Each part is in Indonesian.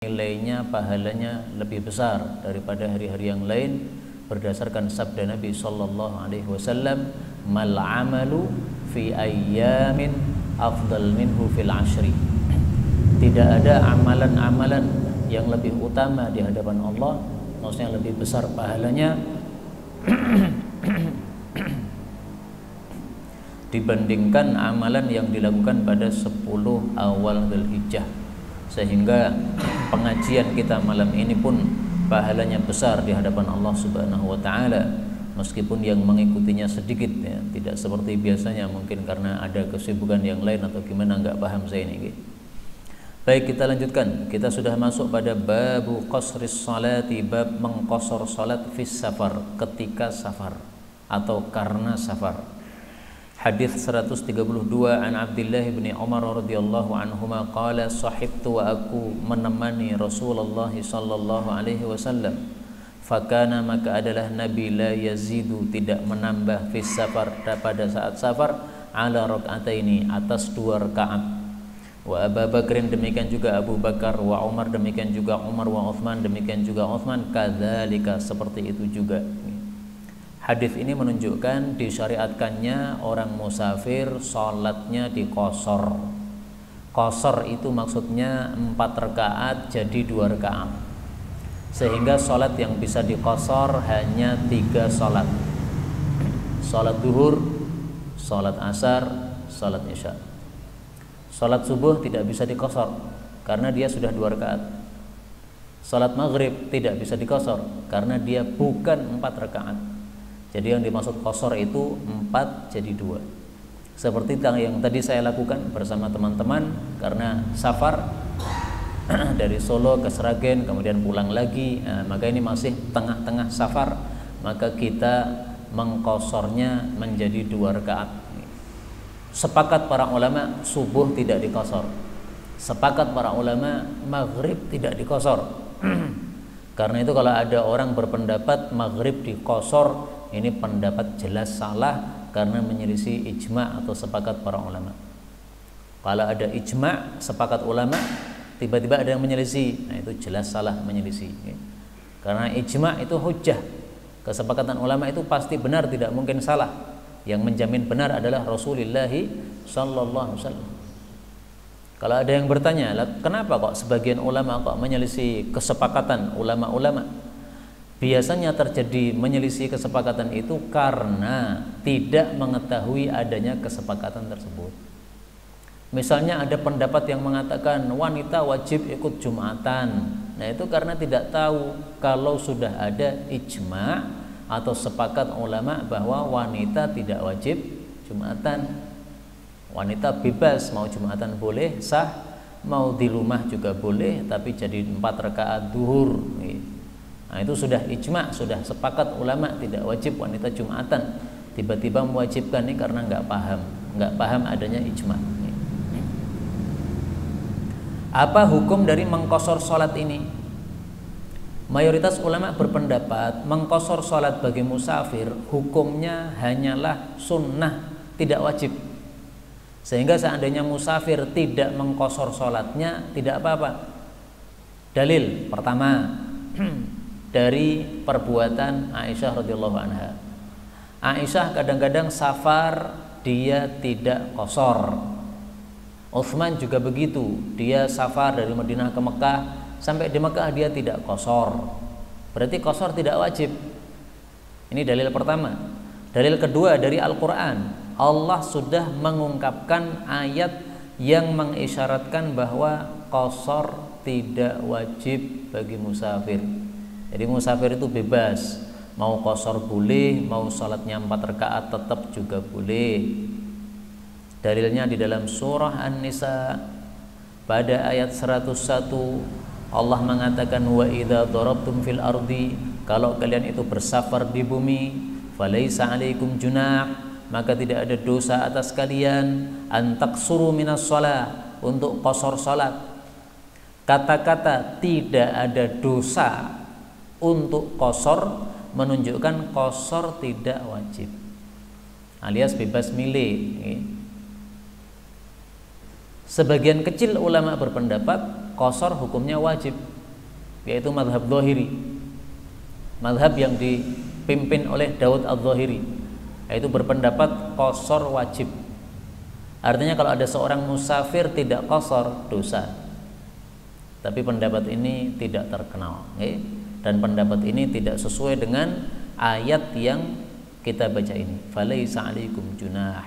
nilainya, pahalanya lebih besar daripada hari-hari yang lain berdasarkan sabda Nabi sallallahu alaihi wasallam, mal amalu fi ayyamin afdal minhu fil ashri. Tidak ada amalan-amalan yang lebih utama di hadapan Allah, maksudnya lebih besar pahalanya dibandingkan amalan yang dilakukan pada 10 awal Dzulhijjah. Sehingga pengajian kita malam ini pun pahalanya besar di hadapan Allah Subhanahu wa taala, meskipun yang mengikutinya sedikit ya, tidak seperti biasanya, mungkin karena ada kesibukan yang lain atau gimana, nggak paham saya ini. Baik, kita lanjutkan. Kita sudah masuk pada babu qasris salati, bab mengqasar salat fis safar, ketika safar atau karena safar. Hadis 132 an Abdullah bin Umar radhiyallahu anhuma qala sahibtu wa aku menemani Rasulullah sallallahu alaihi wasallam, fakana maka adalah Nabi la yazidu tidak menambah fis safar pada saat safar ala rakaataini atas 2 rakaat, wa Abu Bakrin demikian juga Abu Bakar, wa Umar demikian juga Umar, wa Utsman demikian juga Utsman, kadzalika seperti itu juga. Hadis ini menunjukkan disyariatkannya orang musafir sholatnya diqashar. Qashar itu maksudnya 4 rakaat jadi 2 rakaat, sehingga sholat yang bisa diqashar hanya 3 sholat: sholat duhur, sholat asar, sholat isya. Sholat subuh tidak bisa diqashar karena dia sudah 2 rakaat. Sholat maghrib tidak bisa diqashar karena dia bukan 4 rakaat. Jadi yang dimaksud qashar itu 4 jadi 2. Seperti yang tadi saya lakukan bersama teman-teman karena safar dari Solo ke Sragen kemudian pulang lagi, maka ini masih tengah-tengah safar, maka kita mengqasharnya menjadi 2 rakaat. Sepakat para ulama subuh tidak diqashar. Sepakat para ulama maghrib tidak diqashar. Karena itu kalau ada orang berpendapat maghrib diqashar, ini pendapat jelas salah karena menyelisih ijma' atau sepakat para ulama. Kalau ada ijma' sepakat ulama, tiba-tiba ada yang menyelisih, nah itu jelas salah menyelisih. Karena ijma' itu hujjah, kesepakatan ulama itu pasti benar, tidak mungkin salah. Yang menjamin benar adalah Rasulullah sallallahu alaihi wasallam. Kalau ada yang bertanya, kenapa kok sebagian ulama kok menyelisih kesepakatan ulama-ulama? Biasanya terjadi menyelisih kesepakatan itu karena tidak mengetahui adanya kesepakatan tersebut. Misalnya ada pendapat yang mengatakan wanita wajib ikut Jumatan. Nah itu karena tidak tahu kalau sudah ada ijma' atau sepakat ulama bahwa wanita tidak wajib Jumatan. Wanita bebas, mau Jumatan boleh, sah, mau di rumah juga boleh, tapi jadi 4 rakaat duhur. Nah itu sudah ijma', sudah sepakat ulama tidak wajib wanita Jumatan. Tiba-tiba mewajibkan ini karena nggak paham adanya ijma'. Apa hukum dari mengqashar sholat ini? Mayoritas ulama berpendapat mengqashar sholat bagi musafir hukumnya hanyalah sunnah, tidak wajib. Sehingga seandainya musafir tidak mengqashar sholatnya tidak apa-apa. Dalil pertama dari perbuatan Aisyah radhiyallahu anha. Aisyah kadang-kadang safar dia tidak qashar. Utsman juga begitu, dia safar dari Madinah ke Mekah, sampai di Mekah dia tidak qashar. Berarti qashar tidak wajib. Ini dalil pertama. Dalil kedua dari Al-Qur'an. Allah sudah mengungkapkan ayat yang mengisyaratkan bahwa qashar tidak wajib bagi musafir. Jadi musafir itu bebas, mau qashar boleh, mau salatnya 4 rakaat tetap juga boleh. Dalilnya di dalam surah An-Nisa pada ayat 101 Allah mengatakan wa idza darabtum fil ardi, kalau kalian itu bersafar di bumi, falaisa alaikum junah, maka tidak ada dosa atas kalian an taqsuru minas shalah, untuk qashar salat. Kata-kata tidak ada dosa untuk qashar menunjukkan qashar tidak wajib, alias bebas milih. Sebagian kecil ulama berpendapat qashar hukumnya wajib. yaitu mazhab Dhahiri, mazhab yang dipimpin oleh Daud Adh-Dhahiri, yaitu berpendapat qasar wajib. Artinya kalau ada seorang musafir tidak qasar dosa. Tapi pendapat ini tidak terkenal, dan pendapat ini tidak sesuai dengan ayat yang kita baca ini. Falaisa 'alaikum junah.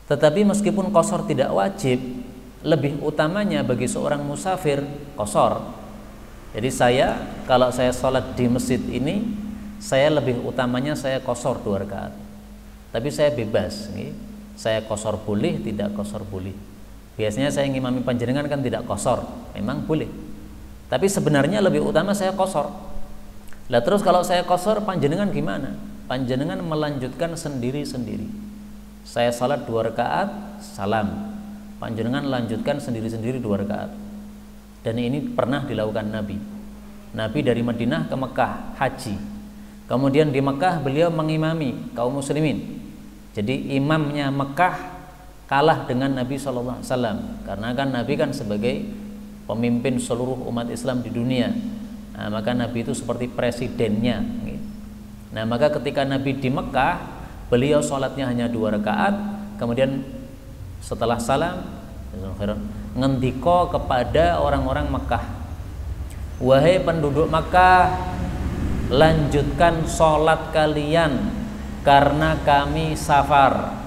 Tetapi meskipun qasar tidak wajib, lebih utamanya bagi seorang musafir qasar. Jadi kalau saya sholat di masjid ini, saya lebih utamanya saya qasar 2 rakaat. Tapi saya bebas, saya qasar boleh, tidak qasar boleh. Biasanya saya ngimami panjenengan kan tidak qasar, memang boleh. Tapi sebenarnya lebih utama saya qasar. Lah terus kalau saya qasar, panjenengan gimana? Panjenengan melanjutkan sendiri-sendiri. Saya salat 2 rakaat, salam. Panjenengan lanjutkan sendiri-sendiri 2 rakaat. Dan ini pernah dilakukan Nabi. Nabi dari Madinah ke Mekah haji. Kemudian di Mekah beliau mengimami kaum muslimin. Jadi imamnya Mekah kalah dengan Nabi SAW, karena kan Nabi kan sebagai pemimpin seluruh umat Islam di dunia. Nah, maka Nabi itu seperti presidennya. Nah, maka ketika Nabi di Mekah, beliau sholatnya hanya 2 rakaat. Kemudian setelah salam, ngendiko kepada orang-orang Mekah, wahai penduduk Mekah, lanjutkan sholat kalian karena kami safar.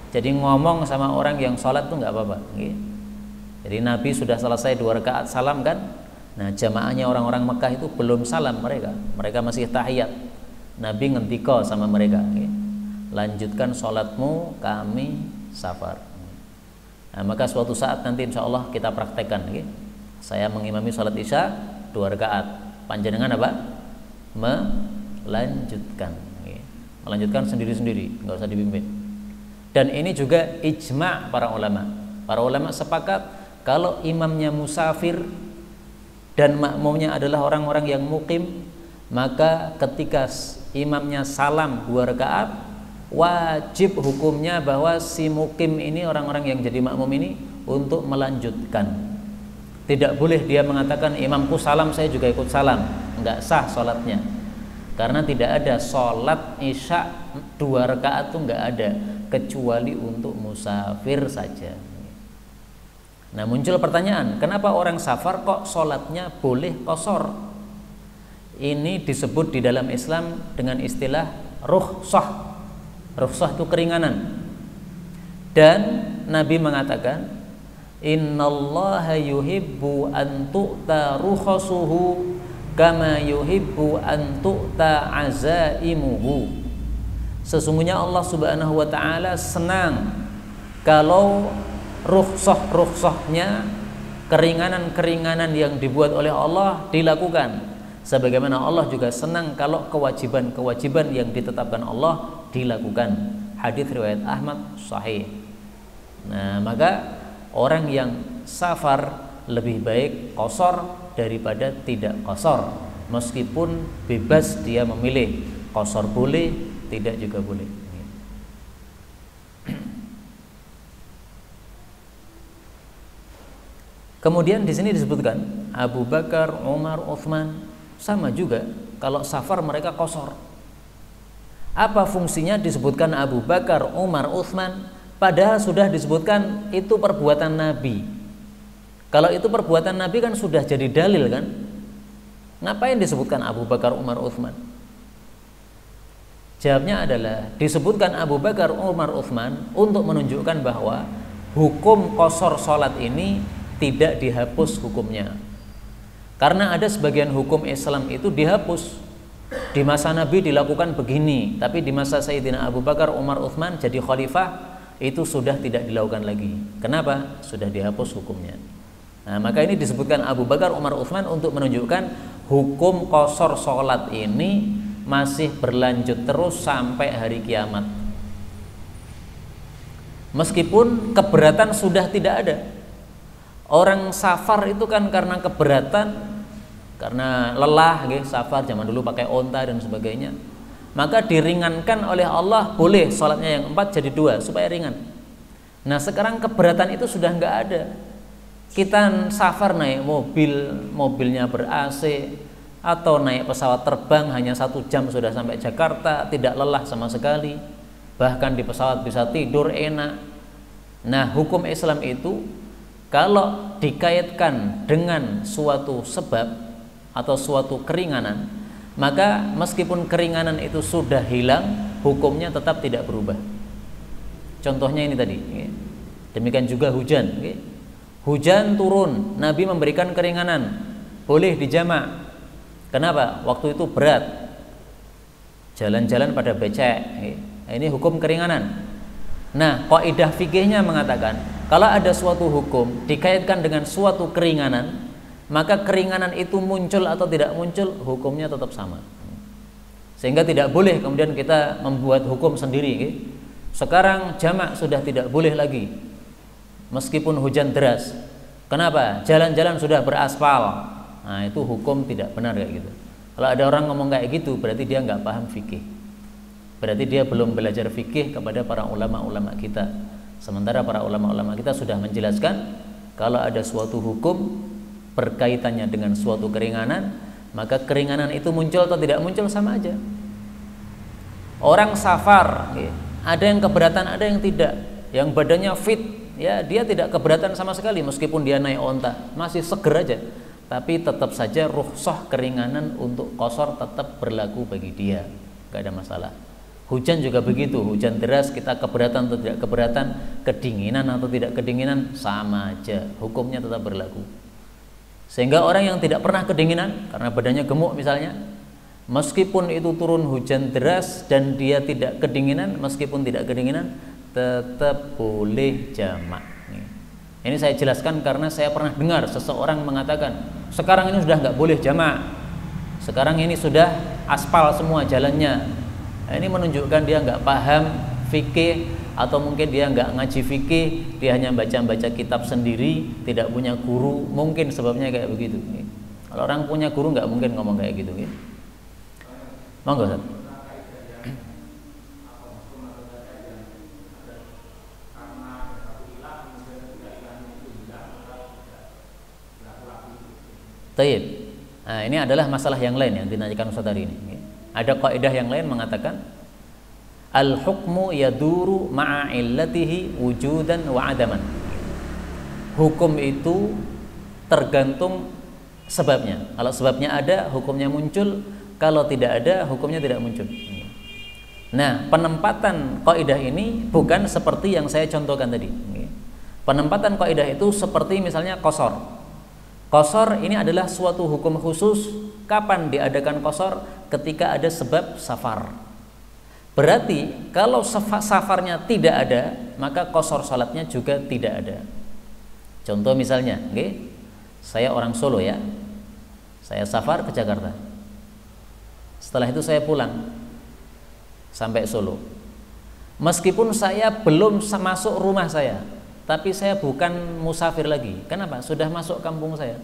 Jadi ngomong sama orang yang sholat tuh nggak apa-apa. Jadi Nabi sudah selesai 2 rakaat salam kan. Nah jamaahnya orang-orang Mekah itu belum salam, mereka masih tahiyat. Nabi ngendiko sama mereka, lanjutkan sholatmu, kami safar. Nah, maka suatu saat nanti insya Allah kita praktekkan. Saya mengimami sholat isya 2 rakaat, panjenengan apa? Melanjutkan sendiri-sendiri, nggak usah dipimpin. Dan ini juga ijma' para ulama. Para ulama sepakat kalau imamnya musafir dan makmumnya adalah orang-orang yang mukim, maka ketika imamnya salam 2 rakaat, wajib hukumnya bahwa si mukim ini, orang-orang yang jadi makmum ini, untuk melanjutkan. Tidak boleh dia mengatakan imamku salam saya juga ikut salam, enggak sah sholatnya. Karena tidak ada sholat isya 2 rakaat tuh enggak ada, kecuali untuk musafir saja. Nah muncul pertanyaan, kenapa orang safar kok sholatnya boleh qasar? Ini disebut di dalam Islam dengan istilah rukhsah. Rukhsah itu keringanan. Dan Nabi mengatakan, innallaha yuhibbu an tu'ta rukhasuhu kama yuhibbu an tu'ta azaimuhu. Sesungguhnya Allah Subhanahu wa ta'ala senang kalau rukhsah-rukhsahnya, keringanan-keringanan yang dibuat oleh Allah dilakukan. Sebagaimana Allah juga senang kalau kewajiban-kewajiban yang ditetapkan Allah dilakukan. Hadits riwayat Ahmad sahih. Nah, maka orang yang safar lebih baik qasar daripada tidak qasar, meskipun bebas dia memilih qasar boleh, tidak juga boleh. Kemudian di sini disebutkan Abu Bakar, Umar, Utsman sama juga kalau safar mereka qasar. Apa fungsinya disebutkan Abu Bakar, Umar, Utsman padahal sudah disebutkan itu perbuatan Nabi? Kalau itu perbuatan Nabi kan sudah jadi dalil kan? Ngapain disebutkan Abu Bakar, Umar, Utsman? Jawabnya adalah disebutkan Abu Bakar, Umar, Utsman untuk menunjukkan bahwa hukum qasar salat ini tidak dihapus hukumnya. Karena ada sebagian hukum Islam itu dihapus. Di masa Nabi dilakukan begini, tapi di masa Sayyidina Abu Bakar, Umar, Utsman jadi khalifah itu sudah tidak dilakukan lagi. Kenapa? Sudah dihapus hukumnya. Nah, maka ini disebutkan Abu Bakar, Umar, Utsman untuk menunjukkan hukum qasar salat ini masih berlanjut terus sampai hari kiamat. Meskipun keberatan sudah tidak ada. Orang safar itu kan karena keberatan, karena lelah, safar zaman dulu pakai onta dan sebagainya, maka diringankan oleh Allah, boleh sholatnya yang 4 jadi 2 supaya ringan. Nah sekarang keberatan itu sudah nggak ada. Kita safar naik mobil, mobilnya ber-AC, atau naik pesawat terbang hanya 1 jam sudah sampai Jakarta, tidak lelah sama sekali, bahkan di pesawat bisa tidur enak. Nah, hukum Islam itu kalau dikaitkan dengan suatu sebab atau suatu keringanan, maka meskipun keringanan itu sudah hilang, hukumnya tetap tidak berubah. Contohnya ini tadi, demikian juga hujan. Hujan turun, Nabi memberikan keringanan, boleh dijamak. Kenapa? Waktu itu berat, jalan-jalan pada becek. Ini hukum keringanan. Nah, kaidah fikihnya mengatakan kalau ada suatu hukum dikaitkan dengan suatu keringanan, maka keringanan itu muncul atau tidak muncul, hukumnya tetap sama. Sehingga tidak boleh kemudian kita membuat hukum sendiri. Sekarang jamak sudah tidak boleh lagi, meskipun hujan deras. Kenapa? Jalan-jalan sudah beraspal. Nah, itu hukum tidak benar kayak gitu. Kalau ada orang ngomong kayak gitu, berarti dia nggak paham fikih. Berarti dia belum belajar fikih kepada para ulama-ulama kita. Sementara para ulama-ulama kita sudah menjelaskan kalau ada suatu hukum berkaitannya dengan suatu keringanan, maka keringanan itu muncul atau tidak muncul sama aja. Orang safar, ada yang keberatan, ada yang tidak. Yang badannya fit, ya dia tidak keberatan sama sekali meskipun dia naik onta, masih seger aja. Tapi tetap saja rukhsah keringanan untuk qashar tetap berlaku bagi dia, nggak ada masalah. Hujan juga begitu, hujan deras kita keberatan atau tidak keberatan, kedinginan atau tidak kedinginan sama aja, hukumnya tetap berlaku. Sehingga orang yang tidak pernah kedinginan karena badannya gemuk misalnya, meskipun itu turun hujan deras dan dia tidak kedinginan, meskipun tidak kedinginan tetap boleh jamak. Ini saya jelaskan karena saya pernah dengar seseorang mengatakan sekarang ini sudah nggak boleh jamak, sekarang ini sudah aspal semua jalannya. Nah, ini menunjukkan dia nggak paham fikih, atau mungkin dia nggak ngaji fikih, dia hanya baca-baca kitab sendiri, tidak punya guru, mungkin sebabnya kayak begitu. Kalau orang punya guru nggak mungkin ngomong kayak gitu. Monggo Ustaz. Taib. Nah, ini adalah masalah yang lain yang dinanyakan Ustaz hari ini. Ada kaidah yang lain mengatakan al-hukmu yaduru ma'a illatihi wujudan wa adaman. Hukum itu tergantung sebabnya. Kalau sebabnya ada, hukumnya muncul. Kalau tidak ada, hukumnya tidak muncul. Nah, penempatan kaidah ini bukan seperti yang saya contohkan tadi. Penempatan kaidah itu seperti misalnya qashar. Qashar ini adalah suatu hukum khusus. Kapan diadakan qashar? Ketika ada sebab safar. Berarti kalau safarnya tidak ada, maka qashar salatnya juga tidak ada. Contoh misalnya, saya orang Solo ya, saya safar ke Jakarta. Setelah itu saya pulang sampai Solo. Meskipun saya belum masuk rumah saya, tapi saya bukan musafir lagi. Kenapa? Sudah masuk kampung saya.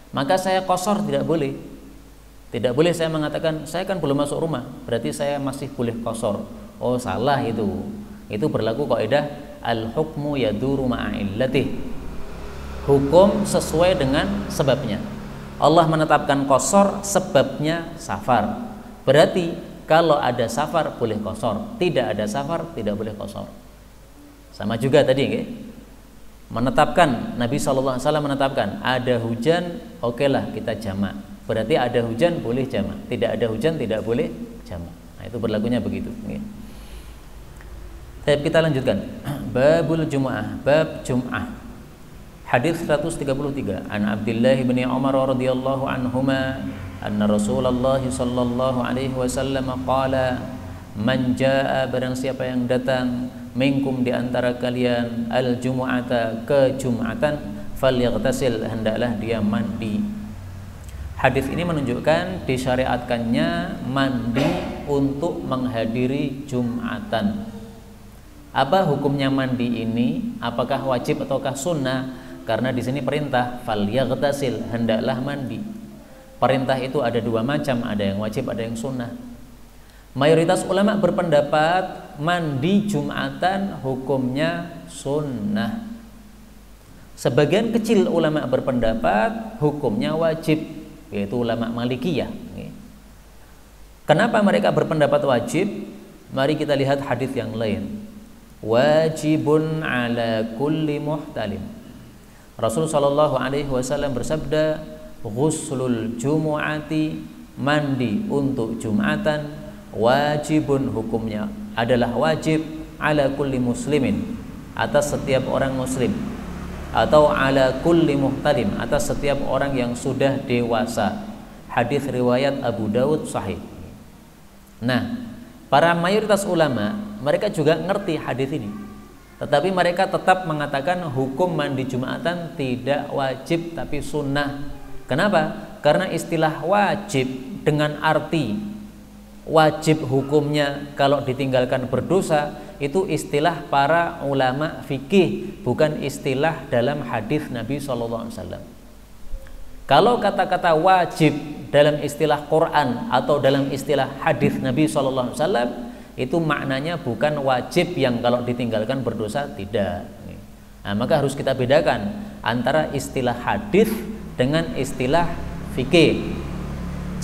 Maka saya qashar tidak boleh. Tidak boleh saya mengatakan saya kan belum masuk rumah, berarti saya masih boleh qashar. Oh, salah itu. Itu berlaku kaidah al-hukmu yaduru ma'a illatih. Hukum sesuai dengan sebabnya. Allah menetapkan qashar, sebabnya safar. Berarti kalau ada safar boleh qashar, tidak ada safar tidak boleh qashar. Sama juga tadi menetapkan, Nabi SAW menetapkan ada hujan, okelah kita jamak. Berarti ada hujan boleh jamak, tidak ada hujan tidak boleh jamak. Nah, itu berlakunya begitu. Kita lanjutkan. Babul Jumu'ah, bab Jum'ah. Hadis 133. An Abdullah bin Umar radhiyallahu anhuma anna Rasulullah sallallahu alaihi wasallam qala man jaa, barang siapa yang datang minkum di antara kalian al jumu'ata, ke Jum'atan, falyaghtasil, hendaklah dia mandi. Hadis ini menunjukkan disyariatkannya mandi untuk menghadiri Jum'atan. Apa hukumnya mandi ini? Apakah wajib ataukah sunnah? Karena di sini perintah falyaghtasil, hendaklah mandi. Perintah itu ada dua macam, ada yang wajib, ada yang sunnah. Mayoritas ulama berpendapat mandi Jum'atan hukumnya sunnah. Sebagian kecil ulama berpendapat hukumnya wajib, yaitu ulama Malikiyah. Kenapa mereka berpendapat wajib? Mari kita lihat hadis yang lain. Wajibun ala kulli muhtalim. Rasul sallallahu alaihi wasallam bersabda, ghuslul jumu'ati, mandi untuk Jumatan, wajibun, hukumnya adalah wajib, ala kulli muslimin, atas setiap orang muslim, atau ala kulli muhtalim, atas setiap orang yang sudah dewasa. Hadis riwayat Abu Daud sahih. Nah, para mayoritas ulama mereka juga ngerti hadis ini, tetapi mereka tetap mengatakan hukum mandi Jumatan tidak wajib tapi sunnah. Kenapa? Karena istilah wajib dengan arti wajib hukumnya kalau ditinggalkan berdosa, itu istilah para ulama fikih, bukan istilah dalam hadis Nabi SAW. Kalau kata-kata wajib dalam istilah Quran atau dalam istilah hadis Nabi SAW, itu maknanya bukan wajib yang kalau ditinggalkan berdosa, tidak. Nah, maka harus kita bedakan antara istilah hadis dengan istilah fikih.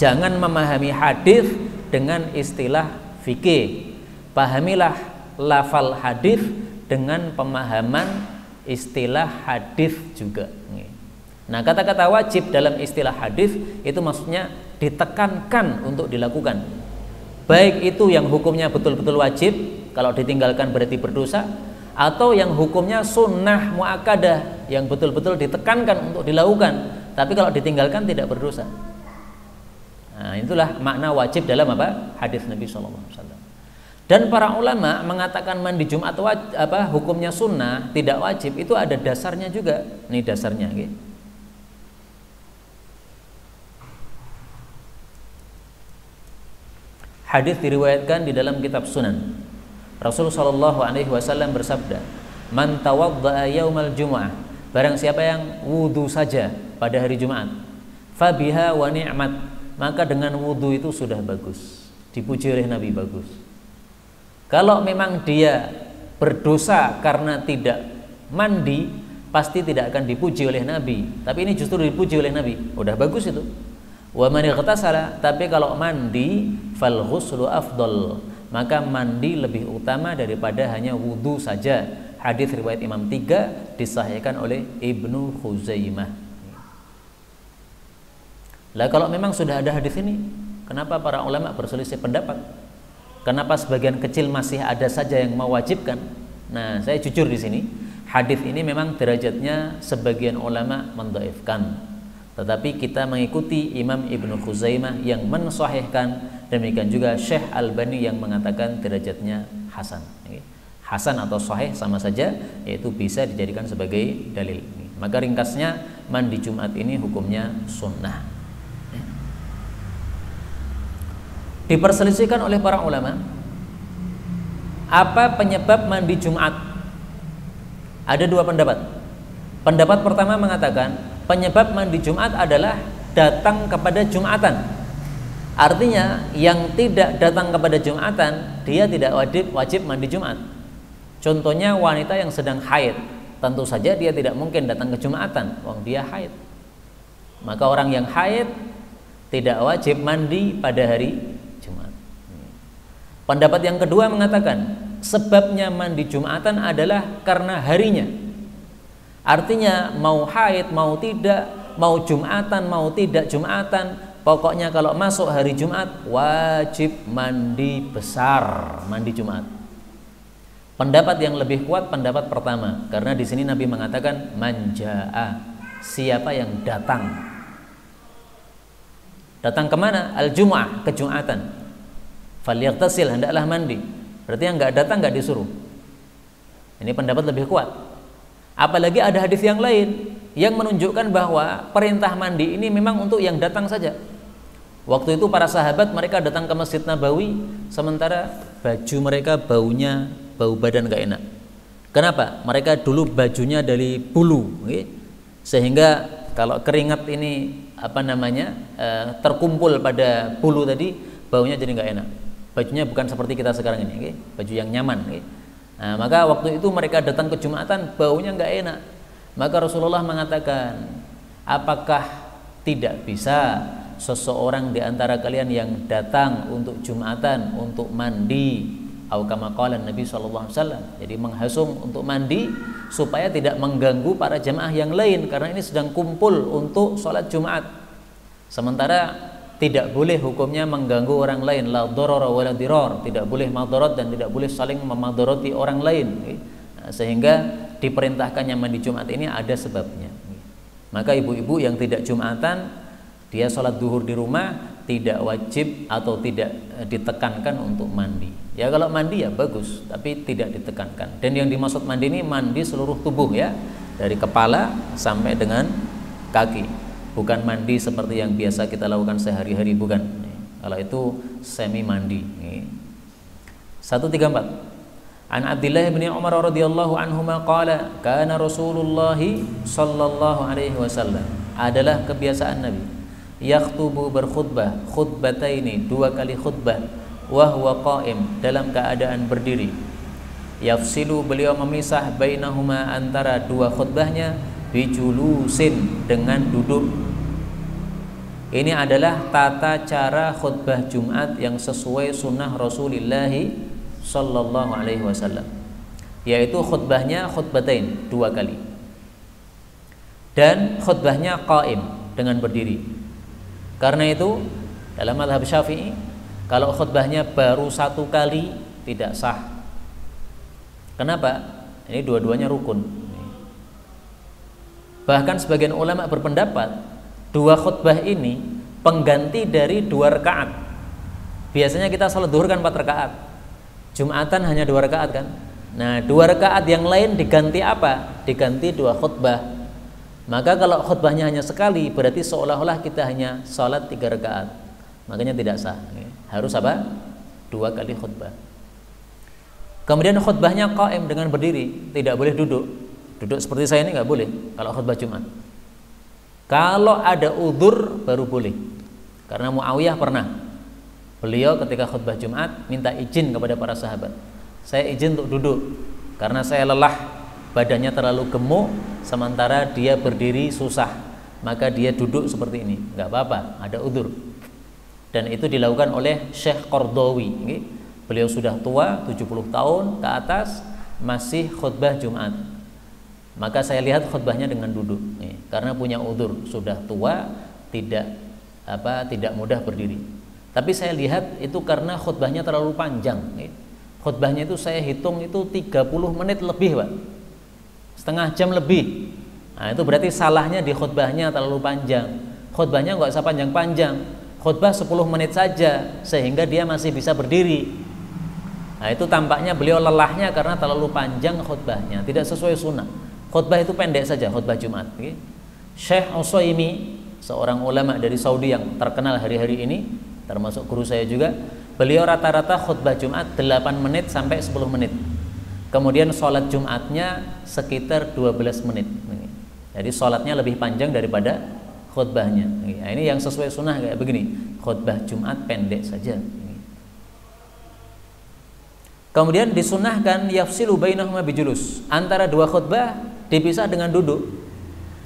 Jangan memahami hadis dengan istilah fikih. Pahamilah lafal hadis dengan pemahaman istilah hadis juga. Nah, kata-kata wajib dalam istilah hadis itu maksudnya ditekankan untuk dilakukan. Baik itu yang hukumnya betul-betul wajib, kalau ditinggalkan berarti berdosa, atau yang hukumnya sunnah muakkadah, yang betul-betul ditekankan untuk dilakukan, tapi kalau ditinggalkan tidak berdosa. Nah, itulah makna wajib dalam apa? Hadis Nabi SAW. Dan para ulama mengatakan mandi Jumat hukumnya sunnah, tidak wajib, itu ada dasarnya juga. Ini dasarnya, gitu. Hadis diriwayatkan di dalam kitab Sunan. Rasul sallallahu alaihi wasallam bersabda, "Man tawadda'a yaumal jumu'ah," barang siapa yang wudu saja pada hari Jumat, fabiha wa ni'mat, maka dengan wudu itu sudah bagus. Dipuji oleh Nabi, bagus. Kalau memang dia berdosa karena tidak mandi, pasti tidak akan dipuji oleh Nabi. Tapi ini justru dipuji oleh Nabi. Udah bagus itu. Wa man ightasala, tapi kalau mandi, fal ghuslu afdal, maka mandi lebih utama daripada hanya wudu saja. Hadis riwayat Imam 3 disahihkan oleh Ibnu Khuzaimah. Lah kalau memang sudah ada hadis ini, kenapa para ulama berselisih pendapat? Kenapa sebagian kecil masih ada saja yang mewajibkan? Nah, saya jujur di sini, hadis ini memang derajatnya sebagian ulama mendhaifkan. Tetapi kita mengikuti Imam Ibnu Khuzaimah yang mensahihkan, demikian juga Syekh Albani yang mengatakan derajatnya hasan. Hasan atau sahih sama saja, yaitu bisa dijadikan sebagai dalil. Maka ringkasnya, mandi Jumat ini hukumnya sunnah. Diperselisihkan oleh para ulama, apa penyebab mandi Jumat? Ada dua pendapat. Pendapat pertama mengatakan penyebab mandi Jumat adalah datang kepada Jumatan. Artinya yang tidak datang kepada Jumatan, dia tidak wajib mandi Jumat. Contohnya wanita yang sedang haid, tentu saja dia tidak mungkin datang ke Jumatan, wong dia haid. Maka orang yang haid tidak wajib mandi pada hari Jumat. Pendapat yang kedua mengatakan sebabnya mandi Jumatan adalah karena harinya. Artinya mau haid, mau tidak, mau Jumatan, mau tidak Jumatan, pokoknya kalau masuk hari Jumat wajib mandi besar, mandi Jumat. Pendapat yang lebih kuat pendapat pertama, karena di sini Nabi mengatakan manjaa, siapa yang datang. Datang kemana? Al-Jum'ah, ke Jumatan. Falyaghtasil, hendaklah mandi. Berarti yang nggak datang nggak disuruh. Ini pendapat lebih kuat. Apalagi ada hadis yang lain yang menunjukkan bahwa perintah mandi ini memang untuk yang datang saja. Waktu itu para sahabat mereka datang ke Masjid Nabawi, sementara baju mereka baunya bau badan gak enak. Kenapa? Mereka dulu bajunya dari bulu, sehingga kalau keringat ini terkumpul pada bulu tadi, baunya jadi gak enak. Bajunya bukan seperti kita sekarang ini, baju yang nyaman. Nah, maka waktu itu mereka datang ke Jumatan, baunya nggak enak. Maka Rasulullah mengatakan, apakah tidak bisa seseorang di antara kalian yang datang untuk Jumatan untuk mandi, atau kama qala Nabi sallallahu alaihi wasallam, jadi menghasung untuk mandi supaya tidak mengganggu para jamaah yang lain karena ini sedang kumpul untuk sholat Jumat. Sementara tidak boleh hukumnya mengganggu orang lain, la dharara wala dirar, tidak boleh madarat dan tidak boleh saling memadarati orang lain. Sehingga diperintahkannya mandi Jumat ini ada sebabnya. Maka ibu-ibu yang tidak Jumatan, dia sholat duhur di rumah, tidak wajib atau tidak ditekankan untuk mandi. Ya kalau mandi ya bagus, tapi tidak ditekankan. Dan yang dimaksud mandi ini mandi seluruh tubuh ya, dari kepala sampai dengan kaki. Bukan mandi seperti yang biasa kita lakukan sehari-hari, bukan. Kalau itu semi mandi. 134. An Abdullah bin Umar radhiyallahu anhuma qala kana Rasulullah sallallahu alaihi wasallam, adalah kebiasaan Nabi, yakhtubu berkhutbah, khutbataini, 2 kali khutbah, wa huwa qa'im, dalam keadaan berdiri. Yafsilu, beliau memisah, bainahuma, antara 2 khutbahnya, bijulusin, dengan duduk. Ini adalah tata cara khutbah Jumat yang sesuai sunnah Rasulullah sallallahu alaihi wasallam, yaitu khutbahnya khutbatain, 2 kali, dan khutbahnya qaim, dengan berdiri. Karena itu dalam mazhab Syafi'i, kalau khutbahnya baru 1 kali tidak sah. Kenapa? Ini dua-duanya rukun. Bahkan sebagian ulama berpendapat 2 khutbah ini pengganti dari 2 rakaat. Biasanya kita salat zuhur kan 4 rakaat, Jumatan hanya 2 rakaat kan. Nah 2 rakaat yang lain diganti apa? Diganti 2 khutbah. Maka kalau khutbahnya hanya sekali, berarti seolah-olah kita hanya sholat 3 rakaat. Makanya tidak sah. Harus apa? 2 kali khutbah. Kemudian khutbahnya qaim, dengan berdiri, tidak boleh duduk. Duduk seperti saya ini nggak boleh kalau khutbah Jumat. Kalau ada udzur baru boleh. Karena Muawiyah pernah, beliau ketika khutbah Jumat minta izin kepada para sahabat, saya izin untuk duduk karena saya lelah, badannya terlalu gemuk, sementara dia berdiri susah, maka dia duduk seperti ini. Nggak apa-apa, ada udzur. Dan itu dilakukan oleh Syekh Qardawi. Beliau sudah tua, 70 tahun ke atas, masih khutbah Jumat. Maka saya lihat khutbahnya dengan duduk, karena punya udzur, sudah tua, tidak mudah berdiri. Tapi saya lihat itu karena khutbahnya terlalu panjang. Khutbahnya itu saya hitung itu 30 menit lebih, Pak. Setengah jam lebih. Nah, itu berarti salahnya di khutbahnya terlalu panjang. Khutbahnya nggak usah panjang-panjang. Khutbah 10 menit saja sehingga dia masih bisa berdiri. Nah, itu tampaknya beliau lelahnya karena terlalu panjang khutbahnya, tidak sesuai sunnah. Khutbah itu pendek saja, khutbah Jumat. Syekh Utsaimin, seorang ulama dari Saudi yang terkenal hari-hari ini, termasuk guru saya juga, beliau rata-rata khutbah Jumat 8 menit sampai 10 menit. Kemudian sholat Jumatnya sekitar 12 menit. Jadi sholatnya lebih panjang daripada khutbahnya. Nah, ini yang sesuai sunnah kayak begini, khutbah Jumat pendek saja. Kemudian disunnahkan yafsilu bainahuma bijulus, antara 2 khutbah dipisah dengan duduk.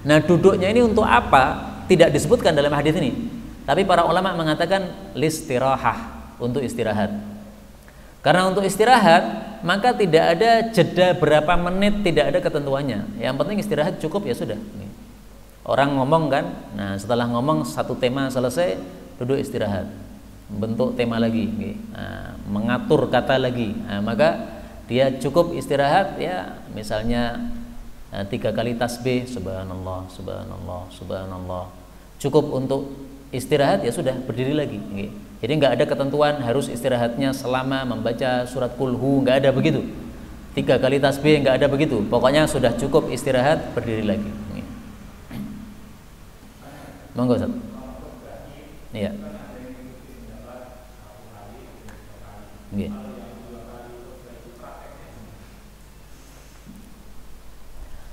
Nah duduknya ini untuk apa? Tidak disebutkan dalam hadis ini. Tapi para ulama mengatakan listirahah, untuk istirahat. Karena untuk istirahat, maka tidak ada jeda berapa menit, tidak ada ketentuannya. Yang penting istirahat cukup ya sudah. Orang ngomong kan, nah setelah ngomong 1 tema selesai, duduk istirahat, bentuk tema lagi, nah, mengatur kata lagi. Nah, maka dia cukup istirahat ya, misalnya 3 kali tasbih, subhanallah, subhanallah, subhanallah. Cukup untuk istirahat ya sudah, berdiri lagi. Jadi nggak ada ketentuan harus istirahatnya selama membaca surat Kulhu, nggak ada begitu. 3 kali tasbih, nggak ada begitu. Pokoknya sudah cukup istirahat, berdiri lagi. Monggo Ustaz. Iya. Nggih.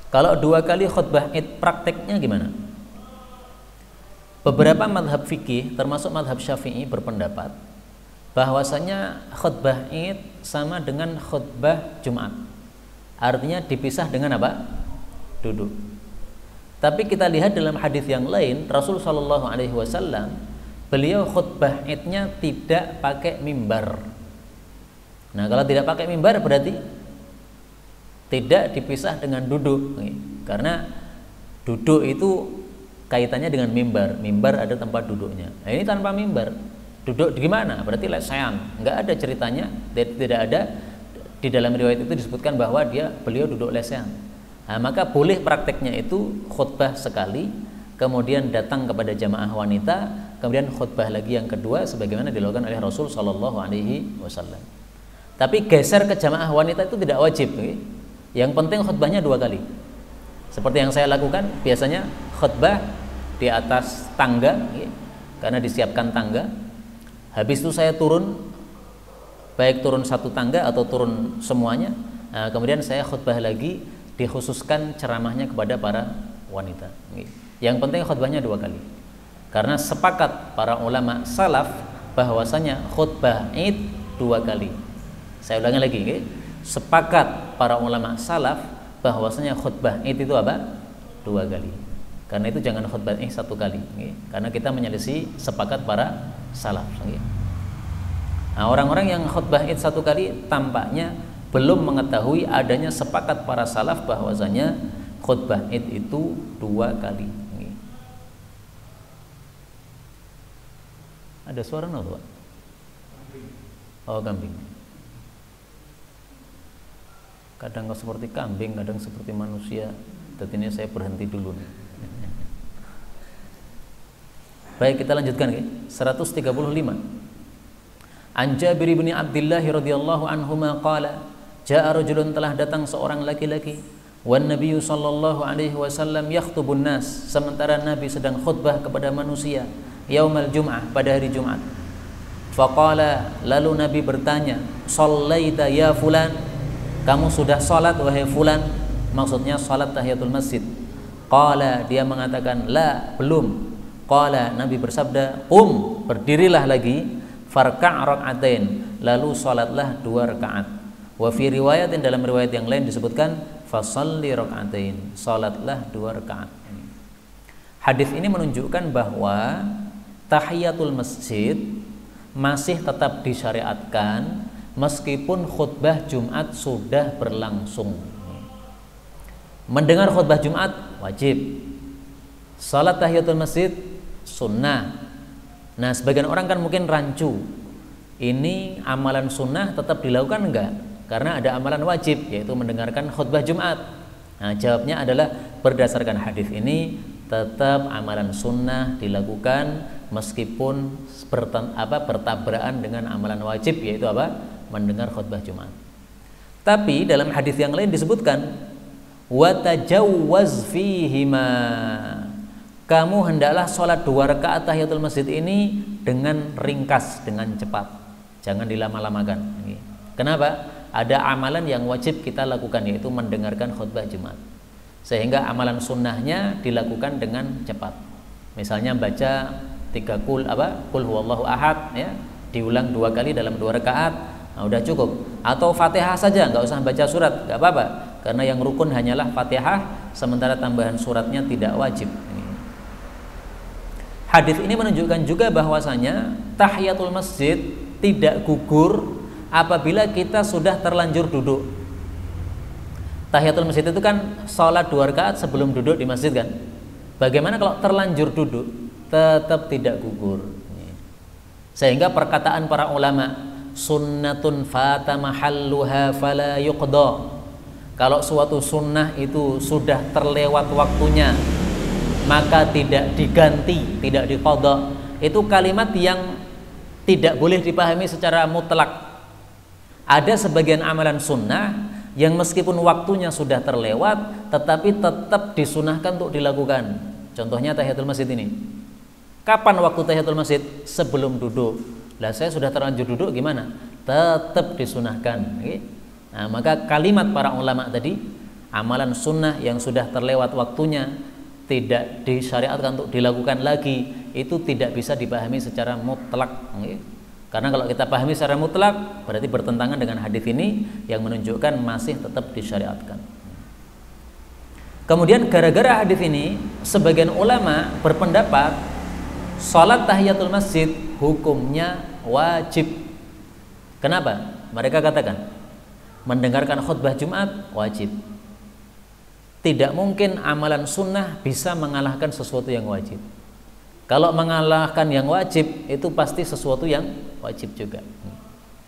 Kalau 2 kali khutbah Id prakteknya gimana? Beberapa madhab fikih termasuk madhab Syafi'i berpendapat bahwasanya khutbah Id sama dengan khutbah Jumat. Artinya dipisah dengan apa? Duduk. Tapi kita lihat dalam hadis yang lain, Rasul Shallallahu Alaihi Wasallam beliau khutbah idnya tidak pakai mimbar. Nah, kalau tidak pakai mimbar berarti tidak dipisah dengan duduk, karena duduk itu kaitannya dengan mimbar. Mimbar ada tempat duduknya. Nah, ini tanpa mimbar, duduk di mana? Berarti lesehan. Nggak ada ceritanya, tidak ada di dalam riwayat itu disebutkan bahwa beliau duduk lesehan. Nah, maka boleh prakteknya itu khutbah sekali, kemudian datang kepada jamaah wanita, kemudian khutbah lagi yang kedua sebagaimana dilakukan oleh Rasul Shallallahu Alaihi Wasallam. Tapi geser ke jamaah wanita itu tidak wajib. Yang penting khutbahnya 2 kali. Seperti yang saya lakukan, biasanya khutbah di atas tangga, karena disiapkan tangga. Habis itu saya turun, baik turun satu tangga atau turun semuanya. Nah, kemudian saya khutbah lagi, dikhususkan ceramahnya kepada para wanita. Yang penting khutbahnya 2 kali. Karena sepakat para ulama salaf bahwasanya khutbah Id 2 kali. Saya ulangi lagi, sepakat para ulama salaf bahwasanya khutbah Id itu apa? 2 kali. Karena itu jangan khutbah Id 1 kali. Karena kita menyelisih sepakat para salaf. Nah, orang-orang yang khutbah Id 1 kali tampaknya belum mengetahui adanya sepakat para salaf bahwasanya khutbah Id itu 2 kali. Ada suara nggak, Pak? Oh, kambing. Kadang seperti kambing, kadang seperti manusia. Jadi ini saya berhenti dulu nih. Baik, kita lanjutkan, 135. An Jabir bin Abdullah radhiyallahu anhuma qala, jaa rajulun, telah datang seorang laki-laki, wan nabiyyu sallallahu alaihi wasallam yakhtubun nas, sementara Nabi sedang khutbah kepada manusia, yaumal jum'ah, pada hari Jumat. Faqala, lalu Nabi bertanya, shallaita ya fulan, kamu sudah salat wahai fulan, maksudnya salat tahiyatul masjid. Qala, dia mengatakan, la, belum. Qala, Nabi bersabda, berdirilah lagi, farka' rak'atain, lalu salatlah 2 rakaat. Wa fi riwayatin, dalam riwayat yang lain disebutkan fasalli rak'atain, salatlah 2 rakaat. Hadis ini menunjukkan bahwa tahiyatul masjid masih tetap disyariatkan meskipun khutbah Jumat sudah berlangsung. Mendengar khutbah Jumat wajib, salat tahiyatul masjid sunnah. Nah, sebagian orang kan mungkin rancu, ini amalan sunnah tetap dilakukan enggak? Karena ada amalan wajib, yaitu mendengarkan khutbah Jumat. Nah, jawabnya adalah berdasarkan hadis ini tetap amalan sunnah dilakukan meskipun bertabrakan dengan amalan wajib, yaitu mendengar khutbah Jumat. Tapi dalam hadis yang lain disebutkan wa tajawwaz fihima, kamu hendaklah sholat 2 rakaat tahiyatul masjid ini dengan ringkas, dengan cepat, jangan dilama-lamakan. Kenapa? Ada amalan yang wajib kita lakukan, yaitu mendengarkan khutbah Jumat, sehingga amalan sunnahnya dilakukan dengan cepat. Misalnya baca 3 kul huwallahu ahad, diulang 2 kali dalam 2 rakaat, nah, udah cukup. Atau Fatihah saja, nggak usah baca surat, nggak apa-apa, karena yang rukun hanyalah Fatihah, sementara tambahan suratnya tidak wajib. Hadis ini menunjukkan juga bahwasanya tahiyatul masjid tidak gugur apabila kita sudah terlanjur duduk. Tahiyatul masjid itu kan sholat 2 rakaat sebelum duduk di masjid kan. Bagaimana kalau terlanjur duduk? Tetap tidak gugur. Sehingga perkataan para ulama, sunnatun fata mahalluha fala yuqda, kalau suatu sunnah itu sudah terlewat waktunya maka tidak diganti, tidak diqadha. Itu kalimat yang tidak boleh dipahami secara mutlak. Ada sebagian amalan sunnah yang meskipun waktunya sudah terlewat tetapi tetap disunahkan untuk dilakukan. Contohnya tahiyatul masjid ini. Kapan waktu tahiyatul masjid? Sebelum duduk. Lah saya sudah terlanjur duduk gimana? Tetap disunahkan. Nah, maka kalimat para ulama tadi, amalan sunnah yang sudah terlewat waktunya tidak disyariatkan untuk dilakukan lagi, itu tidak bisa dipahami secara mutlak. Karena kalau kita pahami secara mutlak berarti bertentangan dengan hadis ini yang menunjukkan masih tetap disyariatkan. Kemudian gara-gara hadis ini sebagian ulama berpendapat salat tahiyatul masjid hukumnya wajib. Kenapa? Mereka katakan mendengarkan khutbah Jumat wajib. Tidak mungkin amalan sunnah bisa mengalahkan sesuatu yang wajib. Kalau mengalahkan yang wajib itu pasti sesuatu yang wajib juga.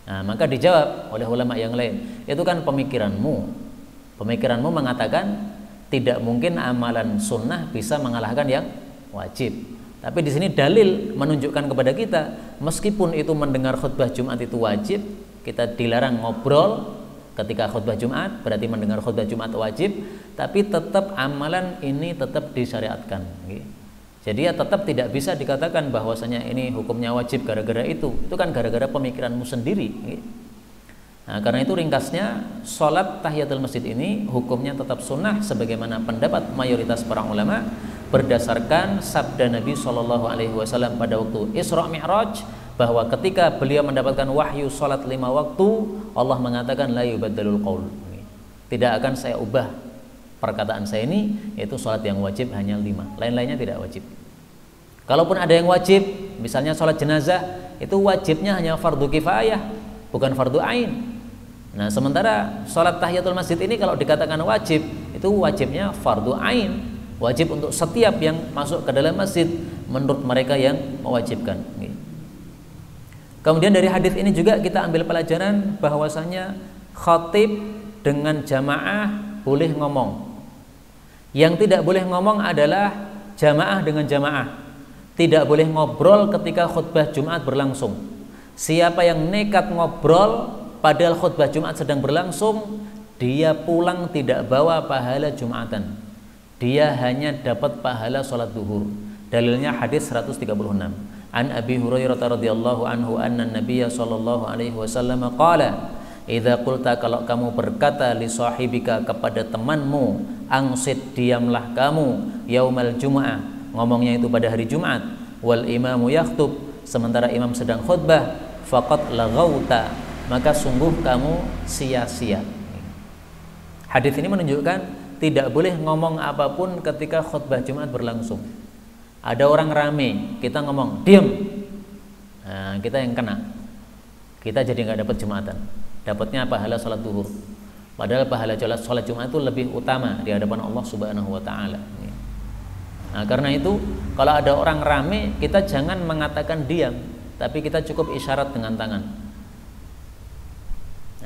Nah, maka dijawab oleh ulama yang lain, itu kan pemikiranmu. Pemikiranmu mengatakan tidak mungkin amalan sunnah bisa mengalahkan yang wajib. Tapi di sini dalil menunjukkan kepada kita, meskipun itu mendengar khutbah Jumat itu wajib, kita dilarang ngobrol ketika khutbah Jumat, berarti mendengar khutbah Jumat wajib, tapi tetap amalan ini tetap disyariatkan. Jadi ya tetap tidak bisa dikatakan bahwasanya ini hukumnya wajib gara-gara itu kan gara-gara pemikiranmu sendiri. Nah, karena itu ringkasnya sholat tahiyatul masjid ini hukumnya tetap sunnah sebagaimana pendapat mayoritas para ulama berdasarkan sabda Nabi SAW pada waktu Isra Mi'raj, bahwa ketika beliau mendapatkan wahyu sholat 5 waktu, Allah mengatakan la yubaddalul qaul, tidak akan saya ubah perkataan saya ini, yaitu sholat yang wajib hanya 5, lain-lainnya tidak wajib. Kalaupun ada yang wajib, misalnya sholat jenazah, itu wajibnya hanya fardu kifayah, bukan fardu ain. Nah, sementara sholat tahiyatul masjid ini kalau dikatakan wajib, itu wajibnya fardu ain, wajib untuk setiap yang masuk ke dalam masjid menurut mereka yang mewajibkan. Kemudian dari hadis ini juga kita ambil pelajaran bahwasanya khatib dengan jamaah boleh ngomong. Yang tidak boleh ngomong adalah jamaah dengan jamaah. Tidak boleh ngobrol ketika khutbah Jumat berlangsung. Siapa yang nekat ngobrol padahal khutbah Jumat sedang berlangsung, dia pulang tidak bawa pahala Jumatan. Dia hanya dapat pahala sholat duhur. Dalilnya hadis 136. An Abi Hurairah radhiyallahu anhu anna Nabiyya sallallahu alaihi wasallam qala, idza qulta, kalau kamu berkata li sahibika, kepada temanmu, angsit, diamlah kamu, yaumal jumu'ah, ngomongnya itu pada hari Jumat, wal imamu yakhtub, sementara imam sedang khutbah, faqad laghauta, maka sungguh kamu sia-sia. Hadis ini menunjukkan tidak boleh ngomong apapun ketika khutbah Jumat berlangsung. Ada orang rame, kita ngomong diam, nah, kita yang kena, kita jadi nggak dapat Jumatan, dapatnya pahala sholat duhur. Padahal pahala sholat Jumat itu lebih utama di hadapan Allah Subhanahu Wa Taala. Nah, karena itu kalau ada orang rame, kita jangan mengatakan diam, tapi kita cukup isyarat dengan tangan.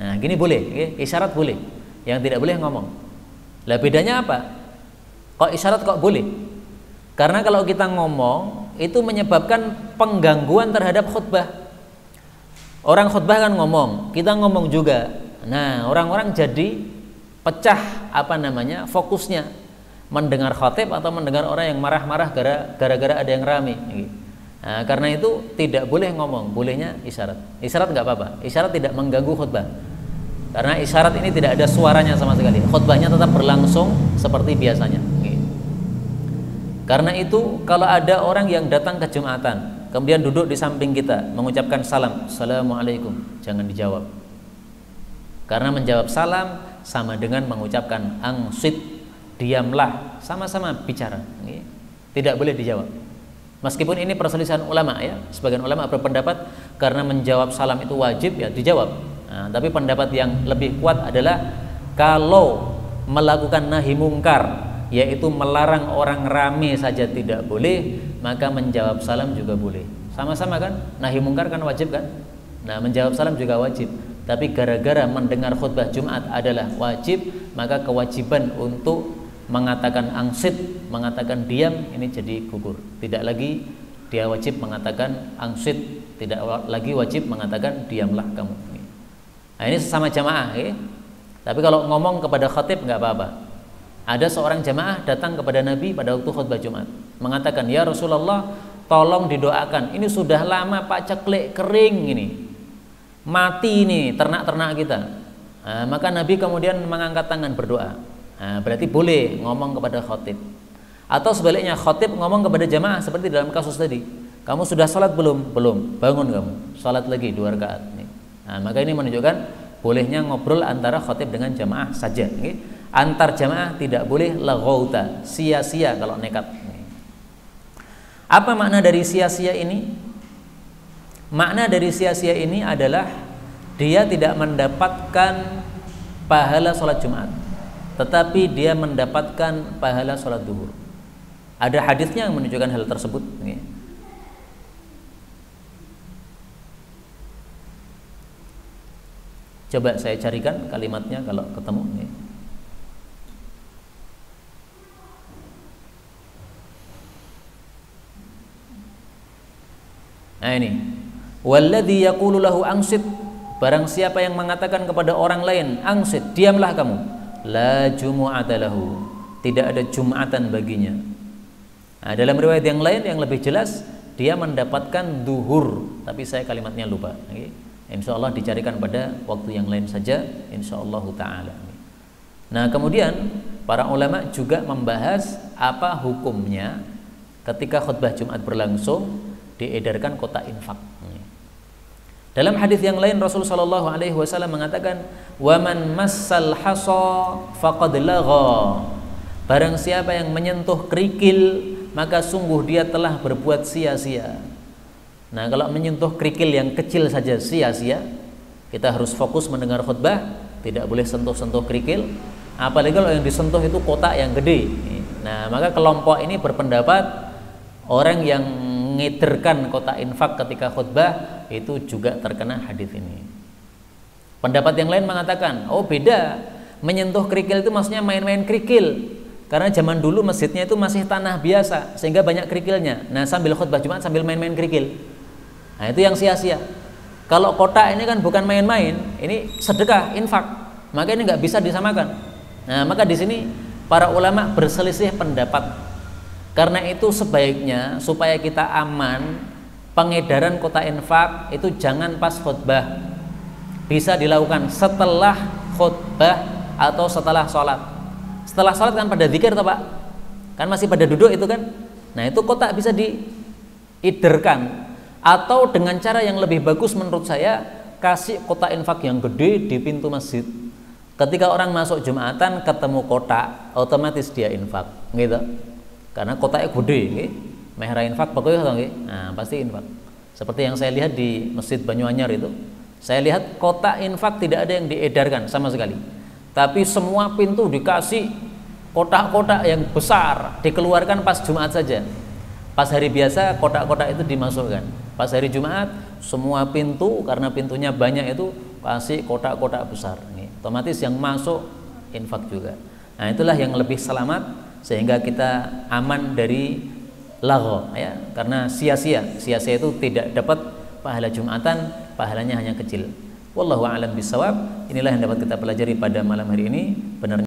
Nah, gini boleh, isyarat boleh. Yang tidak boleh ngomong. Lah bedanya apa? Kok isyarat kok boleh? Karena kalau kita ngomong itu menyebabkan penggangguan terhadap khutbah. Orang khutbah kan ngomong, kita ngomong juga. Nah, orang-orang jadi pecah fokusnya, mendengar khatib atau mendengar orang yang marah-marah gara-gara ada yang rame. Nah, karena itu tidak boleh ngomong, bolehnya isyarat. Isyarat nggak apa-apa, isyarat tidak mengganggu khutbah. Karena isyarat ini tidak ada suaranya sama sekali, khutbahnya tetap berlangsung seperti biasanya. Karena itu kalau ada orang yang datang ke Jumatan, kemudian duduk di samping kita, mengucapkan salam, assalamualaikum, jangan dijawab. Karena menjawab salam sama dengan mengucapkan angsit, diamlah, sama-sama bicara. Tidak boleh dijawab. Meskipun ini perselisihan ulama ya, sebagian ulama berpendapat karena menjawab salam itu wajib ya dijawab. Nah, tapi pendapat yang lebih kuat adalah kalau melakukan nahi mungkar, yaitu melarang orang rame saja tidak boleh, maka menjawab salam juga boleh. Sama-sama kan, nahi mungkar kan wajib kan. Nah, menjawab salam juga wajib. Tapi gara-gara mendengar khutbah Jumat adalah wajib, maka kewajiban untuk mengatakan angsit, mengatakan diam, ini jadi gugur. Tidak lagi dia wajib mengatakan angsit, tidak lagi wajib mengatakan diamlah kamu. Nah, ini sesama jamaah ya. Tapi kalau ngomong kepada khatib nggak apa-apa. Ada seorang jamaah datang kepada Nabi pada waktu khutbah Jumat, mengatakan, ya Rasulullah, tolong didoakan, ini sudah lama paceklik kering ini, mati ini ternak-ternak kita. Nah, maka Nabi kemudian mengangkat tangan berdoa. Nah, berarti boleh ngomong kepada khatib. Atau sebaliknya, khatib ngomong kepada jamaah seperti dalam kasus tadi, kamu sudah sholat belum? Belum, bangun kamu, sholat lagi 2 rakaat. Nah, maka ini menunjukkan bolehnya ngobrol antara khatib dengan jamaah saja. Antar jamaah tidak boleh laghauta, sia-sia kalau nekat. Apa makna dari sia-sia ini? Makna dari sia-sia ini adalah dia tidak mendapatkan pahala sholat Jumat, tetapi dia mendapatkan pahala sholat duhur. Ada hadisnya yang menunjukkan hal tersebut. Coba saya carikan kalimatnya kalau ketemu. Nah ini, walladzi yaqulu lahu angsit, barang siapa yang mengatakan kepada orang lain, angsit, diamlah kamu, la jumu'ata lahu, tidak ada jumatan baginya. Nah, dalam riwayat yang lain yang lebih jelas, dia mendapatkan duhur, tapi saya kalimatnya lupa. Insya Allah dicarikan pada waktu yang lain saja, insya Allah ta'ala. Nah kemudian para ulama juga membahas apa hukumnya ketika khutbah Jumat berlangsung diedarkan kotak infak. Dalam hadis yang lain Rasul sallallahu alaihi wasallam mengatakan, "Wa man massal hasa faqad lagha." Barang siapa yang menyentuh kerikil, maka sungguh dia telah berbuat sia-sia. Nah, kalau menyentuh kerikil yang kecil saja sia-sia, kita harus fokus mendengar khutbah, tidak boleh sentuh-sentuh kerikil. Apalagi kalau yang disentuh itu kotak yang gede. Nah, maka kelompok ini berpendapat orang yang mengedarkan kotak infak ketika khutbah itu juga terkena hadis ini. Pendapat yang lain mengatakan, oh beda, menyentuh kerikil itu maksudnya main-main kerikil, karena zaman dulu masjidnya itu masih tanah biasa sehingga banyak kerikilnya. Nah sambil khutbah Jumat sambil main-main kerikil, nah itu yang sia-sia. Kalau kotak ini kan bukan main-main, ini sedekah infak, maka ini nggak bisa disamakan. Nah maka di sini para ulama berselisih pendapat. Karena itu sebaiknya supaya kita aman, pengedaran kotak infak itu jangan pas khutbah, bisa dilakukan setelah khutbah atau setelah sholat. Setelah sholat kan pada zikir toh Pak, kan masih pada duduk itu kan. Nah itu kotak bisa diiderkan, atau dengan cara yang lebih bagus menurut saya, kasih kotak infak yang gede di pintu masjid. Ketika orang masuk Jumatan ketemu kotak, otomatis dia infak, gitu. Karena kotaknya gede, mehra infak pokoknya, nah pasti infak. Seperti yang saya lihat di Masjid Banyuanyar itu, saya lihat kotak infak tidak ada yang diedarkan sama sekali, tapi semua pintu dikasih kotak-kotak yang besar, dikeluarkan pas Jumat saja. Pas hari biasa kotak-kotak itu dimasukkan, pas hari Jumat semua pintu, karena pintunya banyak itu kasih kotak-kotak besar. Otomatis yang masuk infak juga. Nah itulah yang lebih selamat, sehingga kita aman dari lagho, ya, karena sia-sia itu tidak dapat pahala Jumatan, pahalanya hanya kecil. Wallahu a'lam bishawab. Inilah yang dapat kita pelajari pada malam hari ini. Benarnya